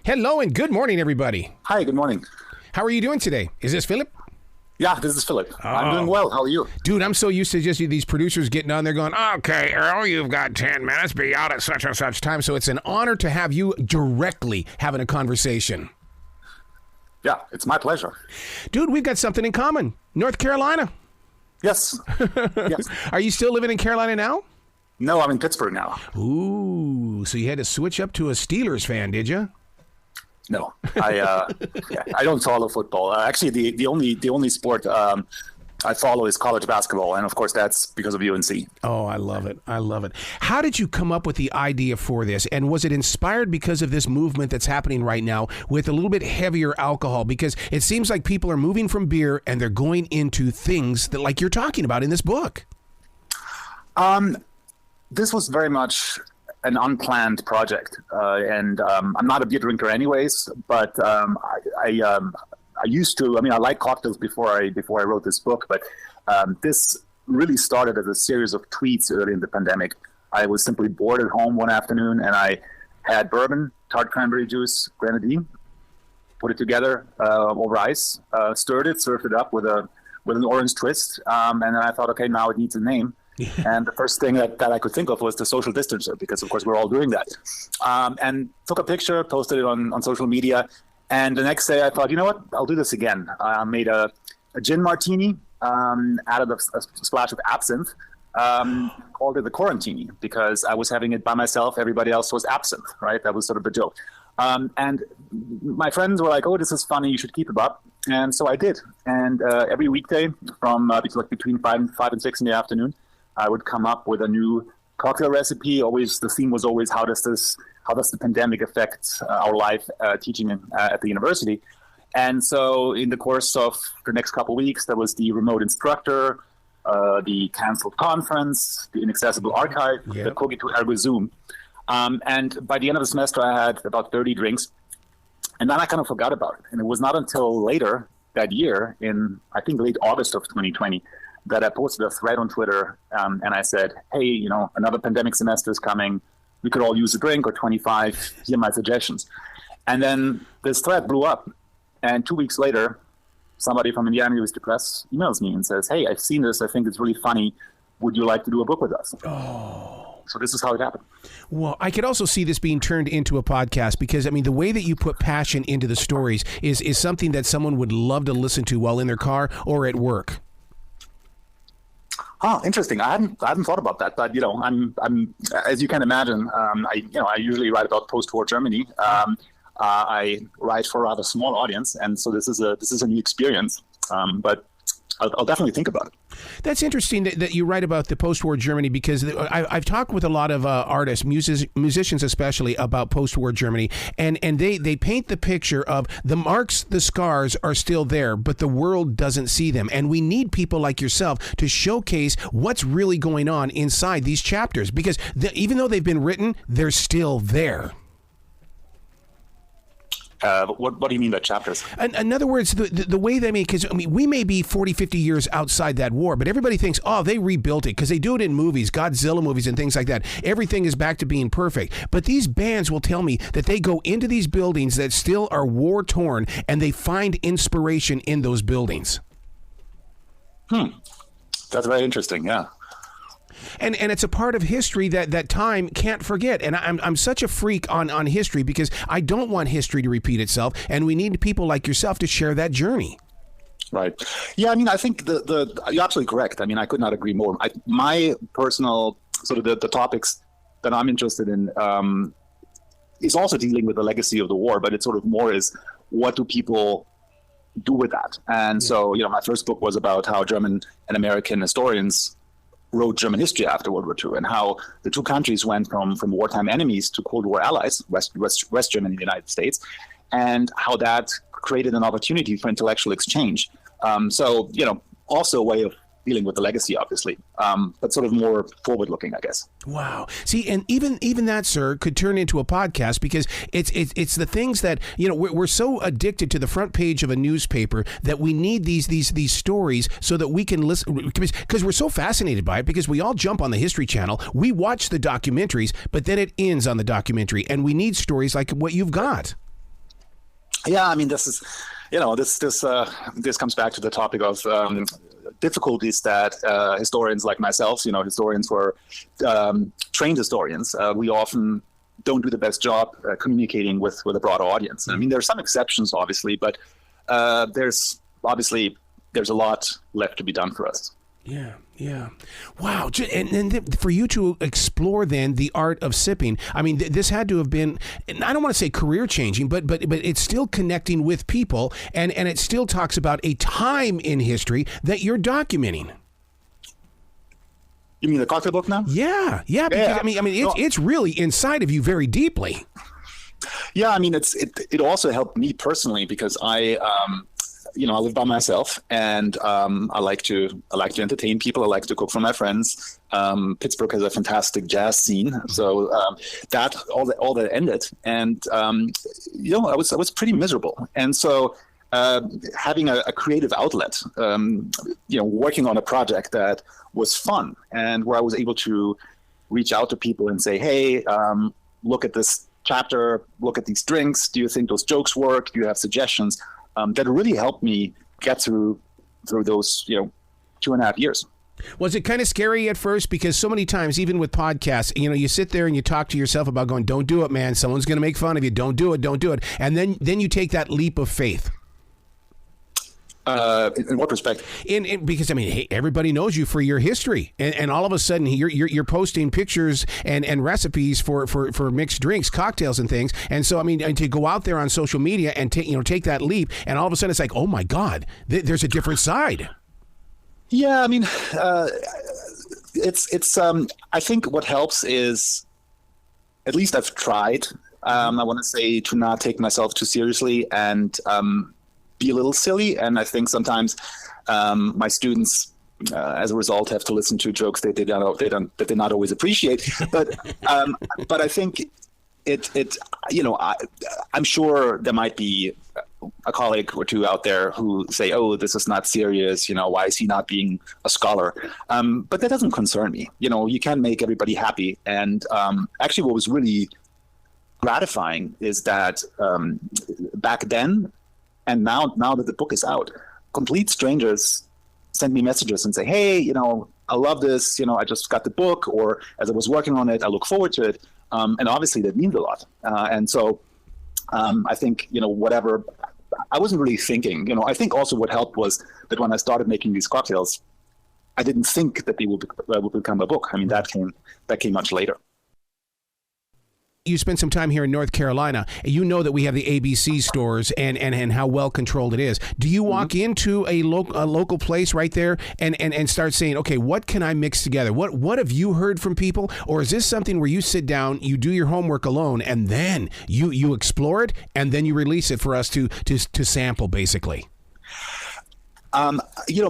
Hello and good morning, everybody. Hi, good morning. How are you doing today? Is this Phillip? Yeah, this is Phillip. I'm doing well. How are you? Dude, I'm so used to just these producers getting on there going, okay, Earl, you've got 10 minutes. Be out at such and such time. So it's an honor to have you directly having a conversation. Yeah, it's my pleasure. Dude, we've got something in common. North Carolina. Yes. Yes. Are you still living in Carolina now? No, I'm in Pittsburgh now. Ooh, so you had to switch up to a Steelers fan, did you? No, I don't follow football. Actually, the only sport I follow is college basketball, and of course that's because of UNC. Oh, I love it. I love it. How did you come up with the idea for this? And was it inspired because of this movement that's happening right now with a little bit heavier alcohol? Because it seems like people are moving from beer and they're going into things that, like you're talking about in this book. This was very much an unplanned project, and I'm not a beer drinker anyways, but I used to. I mean, I like cocktails before I wrote this book, but this really started as a series of tweets early in the pandemic. I was simply bored at home one afternoon, and I had bourbon, tart cranberry juice, grenadine, put it together over ice, stirred it, served it up with an orange twist, and then I thought, okay, now it needs a name. And the first thing that I could think of was the social distancer, because of course we're all doing that. And took a picture, posted it on social media. And the next day I thought, you know what, I'll do this again. I made a gin martini, added a splash of absinthe, called it the quarantini, because I was having it by myself. Everybody else was absent, right? That was sort of the joke. And my friends were like, oh, this is funny, you should keep it up. And so I did. And every weekday from between 5 and 6 in the afternoon, I would come up with a new cocktail recipe. Always, the theme was always, how does the pandemic affect our life teaching at the university? And so in the course of the next couple of weeks, there was the remote instructor, the canceled conference, the inaccessible archive, the Cogito Ergo Zoom. And by the end of the semester, I had about 30 drinks. And then I kind of forgot about it. And it was not until later that year, in I think late August of 2020, that I posted a thread on Twitter, and I said, hey, another pandemic semester is coming. We could all use a drink or 25. Here are my suggestions. And then this thread blew up. And 2 weeks later, somebody from Indiana University Press emails me and says, hey, I've seen this. I think it's really funny. Would you like to do a book with us? Oh. So this is how it happened. Well, I could also see this being turned into a podcast because, I mean, the way that you put passion into the stories is something that someone would love to listen to while in their car or at work. Oh, interesting. I hadn't thought about that, but I'm as you can imagine, I usually write about post-war Germany. I write for a rather small audience, and so this is a new experience. But I'll definitely think about it. That's interesting that you write about the post-war Germany, because I've talked with a lot of artists, musicians especially, about post-war Germany, and they paint the picture of the marks, the scars are still there, but the world doesn't see them. And we need people like yourself to showcase what's really going on inside these chapters, because even though they've been written, they're still there. What do you mean by chapters? In other words, the way they make, because we may be 40, 50 years outside that war, but everybody thinks, oh, they rebuilt it, because they do it in movies, Godzilla movies and things like that. Everything is back to being perfect. But these bands will tell me that they go into these buildings that still are war torn, and they find inspiration in those buildings. That's very interesting. Yeah. And it's a part of history that time can't forget. And I'm such a freak on history, because I don't want history to repeat itself. And we need people like yourself to share that journey. Right. Yeah. I mean, I think you're absolutely correct. I mean, I could not agree more. My personal sort of the topics that I'm interested in is also dealing with the legacy of the war, but it's sort of more is, what do people do with that? And so, my first book was about how German and American historians wrote German history after World War II, and how the two countries went from wartime enemies to Cold War allies, West Germany and the United States, and how that created an opportunity for intellectual exchange. So, also a way of dealing with the legacy, obviously, but sort of more forward-looking, I guess. Wow. See, and even that, sir, could turn into a podcast, because it's the things that, we're so addicted to the front page of a newspaper that we need these stories so that we can listen, because we're so fascinated by it, because we all jump on the History Channel, we watch the documentaries, but then it ends on the documentary, and we need stories like what you've got. Yeah, I mean, this is, this comes back to the topic of difficulties that historians like myself, historians who are trained historians, we often don't do the best job communicating with a broad audience. I mean, there are some exceptions, obviously, but there's a lot left to be done for us. Yeah, yeah. Wow. And for you to explore then the art of sipping, I mean, this had to have been, I don't want to say career changing, but it's still connecting with people, and it still talks about a time in history that you're documenting. You mean the cocktail book now? Yeah. Because, yeah. I mean, it's really inside of you very deeply. Yeah, I mean, it also helped me personally because I live by myself, and I like to entertain people. I like to cook for my friends. Pittsburgh has a fantastic jazz scene, so that all that ended, and I was pretty miserable, and so having a creative outlet, working on a project that was fun and where I was able to reach out to people and say, hey, look at this chapter, look at these drinks. Do you think those jokes work? Do you have suggestions? That really helped me get through those 2.5 years. Was it kind of scary at first? Because so many times, even with podcasts, you sit there and you talk to yourself about going, don't do it, man. Someone's going to make fun of you. Don't do it. And then you take that leap of faith. In what respect? Because I mean, hey, everybody knows you for your history, and all of a sudden you're posting pictures and recipes for mixed drinks, cocktails, and things. And so I mean, to go out there on social media and take that leap, and all of a sudden it's like, oh my God, there's a different side. Yeah, I mean, it's I think what helps is, at least I've tried. I want to say to not take myself too seriously and be a little silly, and I think sometimes my students, as a result, have to listen to jokes that they not always appreciate. But I think I'm sure there might be a colleague or two out there who say, "Oh, this is not serious. Why is he not being a scholar?" But that doesn't concern me. You can make everybody happy, and actually, what was really gratifying is that back then. And now that the book is out, complete strangers send me messages and say, hey, I love this. I just got the book, or as I was working on it, I look forward to it. And obviously that means a lot. And so I think, whatever, I wasn't really thinking, I think also what helped was that when I started making these cocktails, I didn't think that they would become a book. I mean, that came much later. You spent some time here in North Carolina. You know that we have the ABC stores and how well controlled it is. Do you walk into a local place right there and start saying, okay, what can I mix together? What have you heard from people? Or is this something where you sit down, you do your homework alone, and then you explore it, and then you release it for us to sample, basically?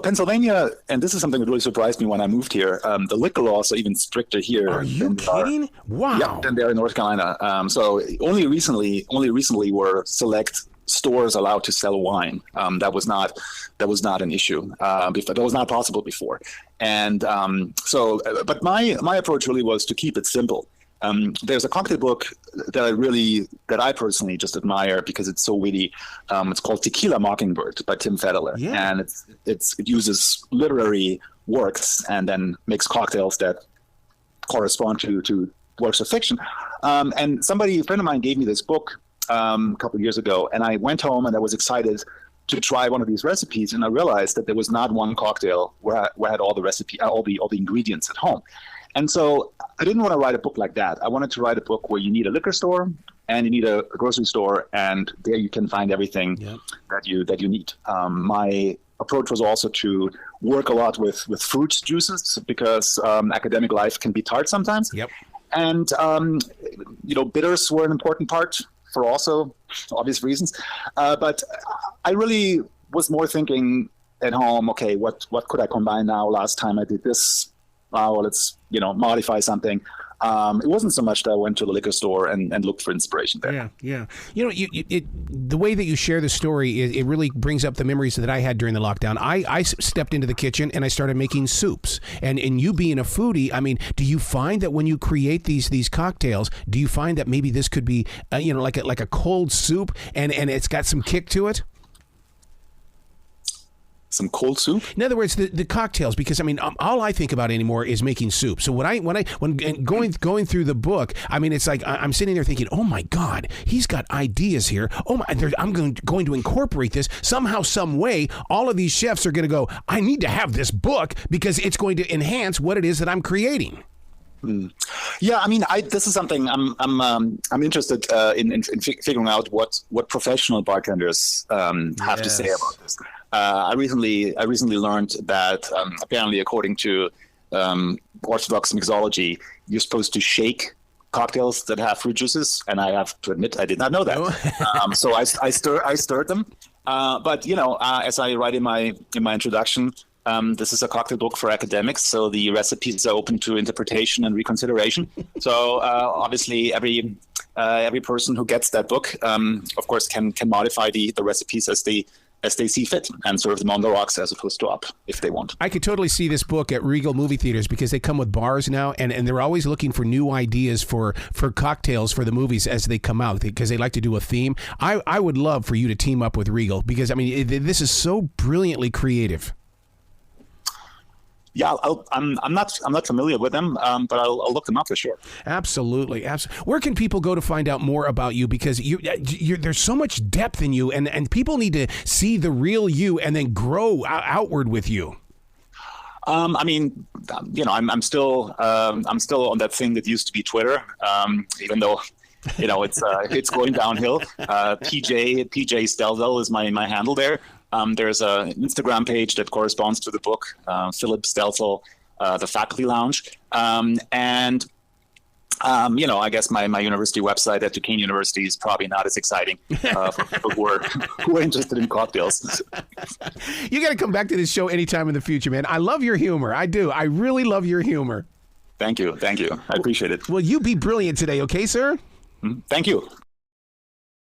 Pennsylvania, and this is something that really surprised me when I moved here, the liquor laws are even stricter here. Are you kidding? Wow. Yeah, than they're in North Carolina. So only recently were select stores allowed to sell wine. That was not an issue. That was not possible before. And but my approach really was to keep it simple. There's a cocktail book that I personally just admire because it's so witty. It's called Tequila Mockingbird by Tim Federler, and it uses literary works and then makes cocktails that correspond to works of fiction. And a friend of mine gave me this book a couple of years ago, and I went home and I was excited to try one of these recipes, and I realized that there was not one cocktail where I had all the ingredients at home. And so I didn't want to write a book like that. I wanted to write a book where you need a liquor store and you need a grocery store, and there you can find everything that you need. My approach was also to work a lot with fruit juices because academic life can be tart sometimes. Yep. And bitters were an important part for also obvious reasons. But I really was more thinking at home, okay, what could I combine now? Last time I did this. Let's modify something. It wasn't so much that I went to the liquor store and looked for inspiration there. Yeah, yeah. You know, the way that you share the story, it really brings up the memories that I had during the lockdown. I stepped into the kitchen and I started making soups. And you being a foodie, I mean, do you find that when you create these cocktails, do you find that maybe this could be, like a cold soup and it's got some kick to it? Some cold soup? In other words, the cocktails, because I mean, all I think about anymore is making soup. So when going through the book, I mean, it's like I'm sitting there thinking, oh my God, he's got ideas here. Oh my, I'm going to incorporate this somehow, some way. All of these chefs are going to go, I need to have this book because it's going to enhance what it is that I'm creating. Yeah, I mean, this is something I'm interested in figuring out what professional bartenders have to say about this. I recently learned that apparently, according to Orthodox mixology, you're supposed to shake cocktails that have fruit juices, and I have to admit I did not know that. So I stirred them. But as I write in my introduction, this is a cocktail book for academics, so the recipes are open to interpretation and reconsideration. So obviously, every person who gets that book, of course, can modify the recipes as they see fit and serve them on the rocks as opposed to up if they want. I could totally see this book at Regal movie theaters because they come with bars now, and they're always looking for new ideas for cocktails for the movies as they come out because they like to do a theme. I would love for you to team up with Regal because, I mean, this is so brilliantly creative. Yeah, I'm not familiar with them, but I'll look them up for sure. Absolutely. Where can people go to find out more about you? Because there's so much depth in you, and people need to see the real you and then grow outward with you. I mean, I'm still on that thing that used to be Twitter, even though it's going downhill. PJ Steizel is my handle there. There's an Instagram page that corresponds to the book, Phillip Steizel, the Faculty Lounge. And I guess my university website at Duquesne University is probably not as exciting for people who are interested in cocktails. You got to come back to this show anytime in the future, man. I love your humor. I do. I really love your humor. Thank you. I appreciate it. Well, you be brilliant today, okay, sir? Thank you.